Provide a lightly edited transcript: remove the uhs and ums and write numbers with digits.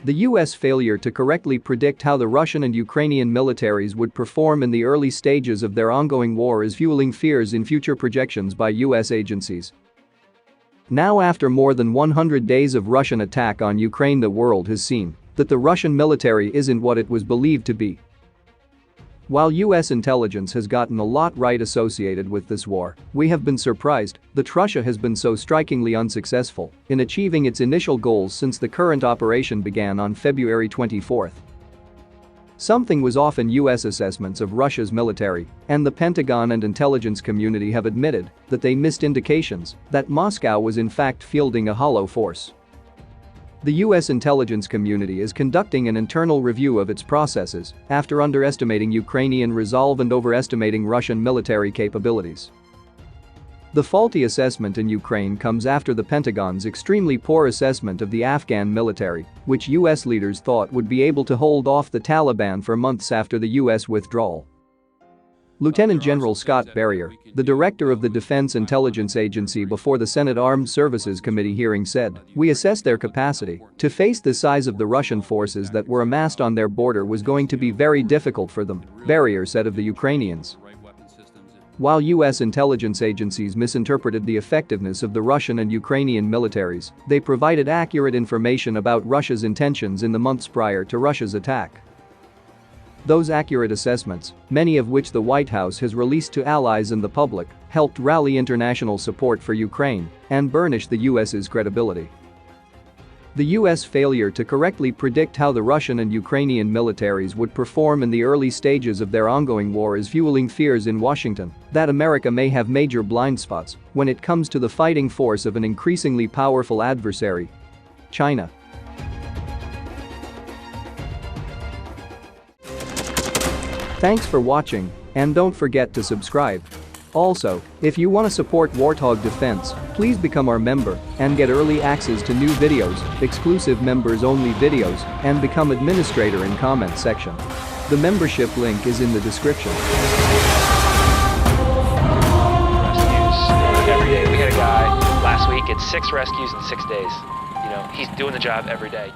The US failure to correctly predict how the Russian and Ukrainian militaries would perform in the early stages of their ongoing war is fueling fears in future projections by US agencies. Now, after more than 100 days of Russian attack on Ukraine, the world has seen that the Russian military isn't what it was believed to be. While US intelligence has gotten a lot right associated with this war, we have been surprised that Russia has been so strikingly unsuccessful in achieving its initial goals since the current operation began on February 24. Something was off in US assessments of Russia's military, and the Pentagon and intelligence community have admitted that they missed indications that Moscow was in fact fielding a hollow force. The US intelligence community is conducting an internal review of its processes after underestimating Ukrainian resolve and overestimating Russian military capabilities. The faulty assessment in Ukraine comes after the Pentagon's extremely poor assessment of the Afghan military, which US leaders thought would be able to hold off the Taliban for months after the US withdrawal. Lieutenant General Scott Berrier, the director of the Defense Intelligence Agency, before the Senate Armed Services Committee hearing said, "We assessed their capacity to face the size of the Russian forces that were amassed on their border was going to be very difficult for them," Berrier said of the Ukrainians. While US intelligence agencies misinterpreted the effectiveness of the Russian and Ukrainian militaries, they provided accurate information about Russia's intentions in the months prior to Russia's attack. Those accurate assessments, many of which the White House has released to allies and the public, helped rally international support for Ukraine and burnish the US's credibility. The US failure to correctly predict how the Russian and Ukrainian militaries would perform in the early stages of their ongoing war is fueling fears in Washington that America may have major blind spots when it comes to the fighting force of an increasingly powerful adversary, China. Thanks for watching, and don't forget to subscribe. Also, if you want to support Warthog Defense, please become our member and get early access to new videos, exclusive members-only videos, and become administrator in comment section. The membership link is in the description. Rescues every day. We had a guy last week, it's 6 rescues in 6 days. He's doing the job every day.